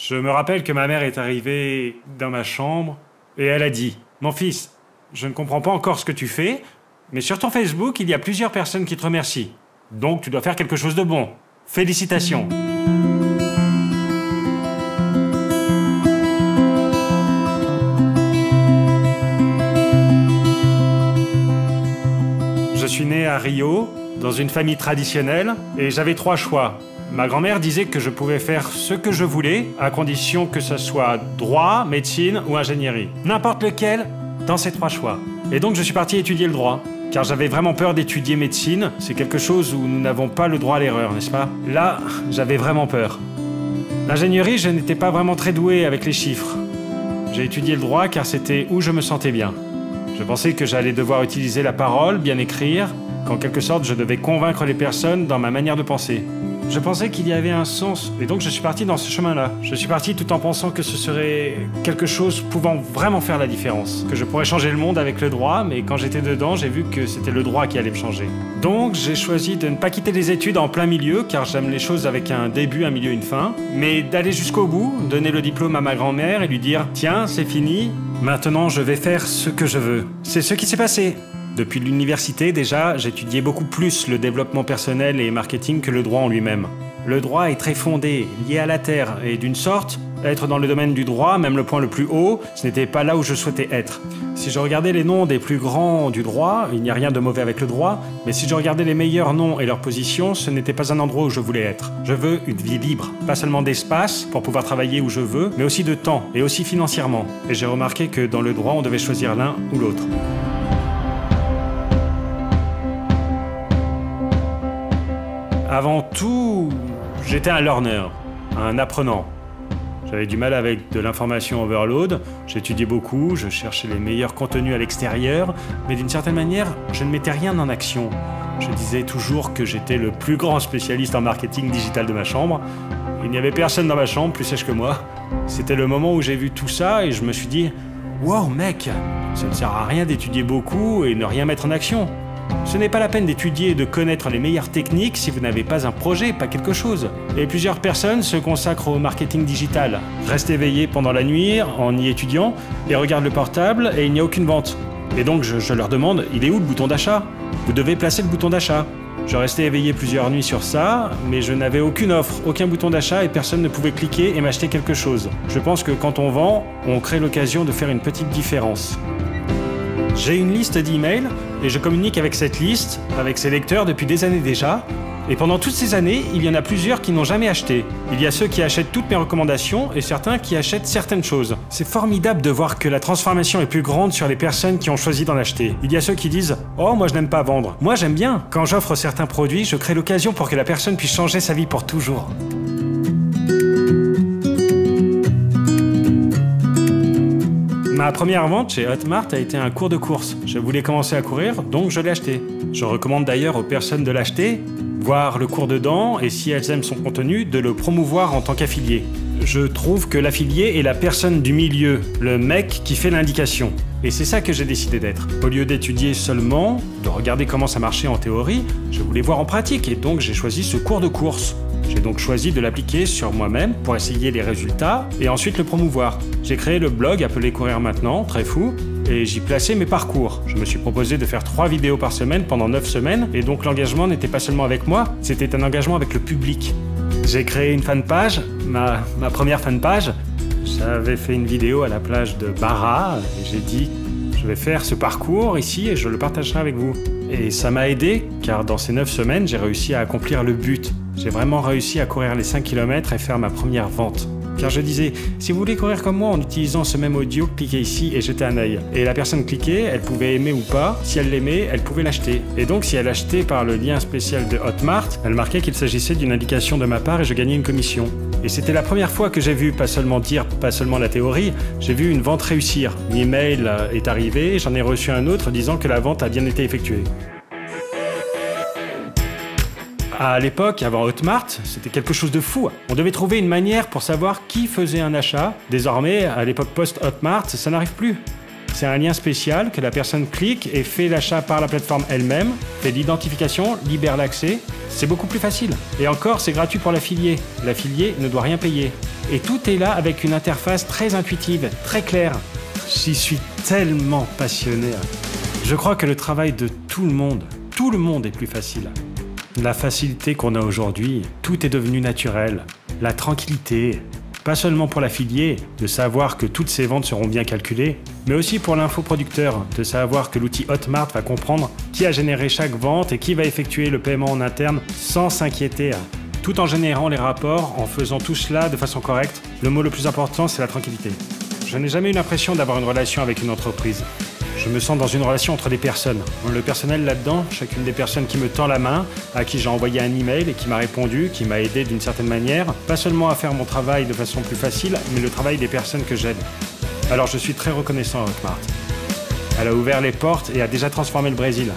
Je me rappelle que ma mère est arrivée dans ma chambre et elle a dit « Mon fils, je ne comprends pas encore ce que tu fais, mais sur ton Facebook, il y a plusieurs personnes qui te remercient. Donc tu dois faire quelque chose de bon. Félicitations !» Je suis né à Rio, dans une famille traditionnelle, et j'avais 3 choix. Ma grand-mère disait que je pouvais faire ce que je voulais, à condition que ce soit droit, médecine ou ingénierie. N'importe lequel, dans ces 3 choix. Et donc je suis parti étudier le droit, car j'avais vraiment peur d'étudier médecine. C'est quelque chose où nous n'avons pas le droit à l'erreur, n'est-ce pas? Là, j'avais vraiment peur. L'ingénierie, je n'étais pas vraiment très doué avec les chiffres. J'ai étudié le droit car c'était où je me sentais bien. Je pensais que j'allais devoir utiliser la parole, bien écrire, qu'en quelque sorte je devais convaincre les personnes dans ma manière de penser. Je pensais qu'il y avait un sens, et donc je suis parti dans ce chemin-là. Je suis parti tout en pensant que ce serait quelque chose pouvant vraiment faire la différence, que je pourrais changer le monde avec le droit, mais quand j'étais dedans, j'ai vu que c'était le droit qui allait me changer. Donc j'ai choisi de ne pas quitter les études en plein milieu, car j'aime les choses avec un début, un milieu, une fin, mais d'aller jusqu'au bout, donner le diplôme à ma grand-mère et lui dire « Tiens, c'est fini, maintenant je vais faire ce que je veux ». C'est ce qui s'est passé. Depuis l'université, déjà, j'étudiais beaucoup plus le développement personnel et marketing que le droit en lui-même. Le droit est très fondé, lié à la terre, et d'une sorte, être dans le domaine du droit, même le point le plus haut, ce n'était pas là où je souhaitais être. Si je regardais les noms des plus grands du droit, il n'y a rien de mauvais avec le droit, mais si je regardais les meilleurs noms et leurs positions, ce n'était pas un endroit où je voulais être. Je veux une vie libre, pas seulement d'espace pour pouvoir travailler où je veux, mais aussi de temps, et aussi financièrement. Et j'ai remarqué que dans le droit, on devait choisir l'un ou l'autre. Avant tout, j'étais un learner, un apprenant. J'avais du mal avec de l'information overload, j'étudiais beaucoup, je cherchais les meilleurs contenus à l'extérieur, mais d'une certaine manière, je ne mettais rien en action. Je disais toujours que j'étais le plus grand spécialiste en marketing digital de ma chambre. Il n'y avait personne dans ma chambre plus sage que moi. C'était le moment où j'ai vu tout ça et je me suis dit « Wow mec, ça ne sert à rien d'étudier beaucoup et ne rien mettre en action. » Ce n'est pas la peine d'étudier et de connaître les meilleures techniques si vous n'avez pas un projet, pas quelque chose. Et plusieurs personnes se consacrent au marketing digital, restent éveillées pendant la nuit en y étudiant et regardent le portable et il n'y a aucune vente. Et donc je leur demande, il est où le bouton d'achat? Vous devez placer le bouton d'achat. Je restais éveillé plusieurs nuits sur ça, mais je n'avais aucune offre, aucun bouton d'achat et personne ne pouvait cliquer et m'acheter quelque chose. Je pense que quand on vend, on crée l'occasion de faire une petite différence. J'ai une liste d'emails et je communique avec cette liste, avec ses lecteurs depuis des années déjà. Et pendant toutes ces années, il y en a plusieurs qui n'ont jamais acheté. Il y a ceux qui achètent toutes mes recommandations et certains qui achètent certaines choses. C'est formidable de voir que la transformation est plus grande sur les personnes qui ont choisi d'en acheter. Il y a ceux qui disent « Oh, moi je n'aime pas vendre ». Moi j'aime bien. Quand j'offre certains produits, je crée l'occasion pour que la personne puisse changer sa vie pour toujours. Ma première vente chez Hotmart a été un cours de course. Je voulais commencer à courir, donc je l'ai acheté. Je recommande d'ailleurs aux personnes de l'acheter, voir le cours dedans et si elles aiment son contenu, de le promouvoir en tant qu'affilié. Je trouve que l'affilié est la personne du milieu, le mec qui fait l'indication. Et c'est ça que j'ai décidé d'être. Au lieu d'étudier seulement, de regarder comment ça marchait en théorie, je voulais voir en pratique et donc j'ai choisi ce cours de course. J'ai donc choisi de l'appliquer sur moi-même pour essayer les résultats et ensuite le promouvoir. J'ai créé le blog appelé Courir Maintenant, très fou, et j'y plaçais mes parcours. Je me suis proposé de faire 3 vidéos par semaine pendant 9 semaines et donc l'engagement n'était pas seulement avec moi, c'était un engagement avec le public. J'ai créé une fanpage, ma première fanpage. J'avais fait une vidéo à la plage de Barra et j'ai dit je vais faire ce parcours ici et je le partagerai avec vous. Et ça m'a aidé car dans ces 9 semaines, j'ai réussi à accomplir le but. J'ai vraiment réussi à courir les 5 km et faire ma première vente. Car je disais, si vous voulez courir comme moi en utilisant ce même audio, cliquez ici et jetez un œil. Et la personne cliquait, elle pouvait aimer ou pas. Si elle l'aimait, elle pouvait l'acheter. Et donc si elle achetait par le lien spécial de Hotmart, elle marquait qu'il s'agissait d'une indication de ma part et je gagnais une commission. Et c'était la première fois que j'ai vu, pas seulement la théorie, j'ai vu une vente réussir. L'email est arrivé, j'en ai reçu un autre disant que la vente a bien été effectuée. À l'époque, avant Hotmart, c'était quelque chose de fou. On devait trouver une manière pour savoir qui faisait un achat. Désormais, à l'époque post-Hotmart, ça n'arrive plus. C'est un lien spécial que la personne clique et fait l'achat par la plateforme elle-même, fait l'identification, libère l'accès. C'est beaucoup plus facile. Et encore, c'est gratuit pour l'affilié. L'affilié ne doit rien payer. Et tout est là avec une interface très intuitive, très claire. J'y suis tellement passionné. Je crois que le travail de tout le monde est plus facile. La facilité qu'on a aujourd'hui, tout est devenu naturel. La tranquillité, pas seulement pour l'affilié, de savoir que toutes ses ventes seront bien calculées, mais aussi pour l'infoproducteur, de savoir que l'outil Hotmart va comprendre qui a généré chaque vente et qui va effectuer le paiement en interne sans s'inquiéter, tout en générant les rapports, en faisant tout cela de façon correcte. Le mot le plus important, c'est la tranquillité. Je n'ai jamais eu l'impression d'avoir une relation avec une entreprise. Je me sens dans une relation entre des personnes. Le personnel là-dedans, chacune des personnes qui me tend la main, à qui j'ai envoyé un email et qui m'a répondu, qui m'a aidé d'une certaine manière, pas seulement à faire mon travail de façon plus facile, mais le travail des personnes que j'aide. Alors je suis très reconnaissant à Hotmart. Elle a ouvert les portes et a déjà transformé le Brésil.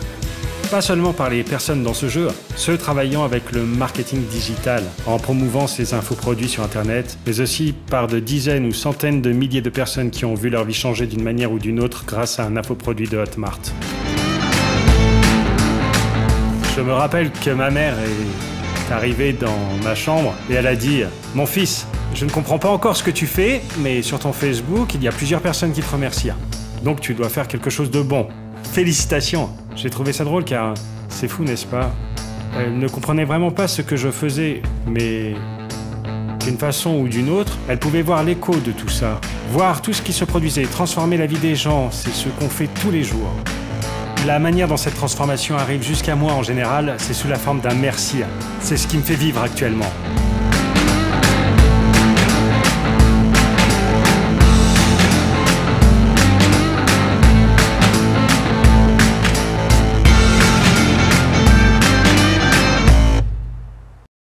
Pas seulement par les personnes dans ce jeu, ceux travaillant avec le marketing digital, en promouvant ces infoproduits sur Internet, mais aussi par de dizaines ou centaines de milliers de personnes qui ont vu leur vie changer d'une manière ou d'une autre grâce à un infoproduit de Hotmart. Je me rappelle que ma mère est arrivée dans ma chambre et elle a dit « Mon fils, je ne comprends pas encore ce que tu fais, mais sur ton Facebook, il y a plusieurs personnes qui te remercient. Donc tu dois faire quelque chose de bon. Félicitations !» J'ai trouvé ça drôle car c'est fou, n'est-ce pas? Elle ne comprenait vraiment pas ce que je faisais, mais d'une façon ou d'une autre, elle pouvait voir l'écho de tout ça. Voir tout ce qui se produisait, transformer la vie des gens, c'est ce qu'on fait tous les jours. La manière dont cette transformation arrive jusqu'à moi en général, c'est sous la forme d'un merci. C'est ce qui me fait vivre actuellement.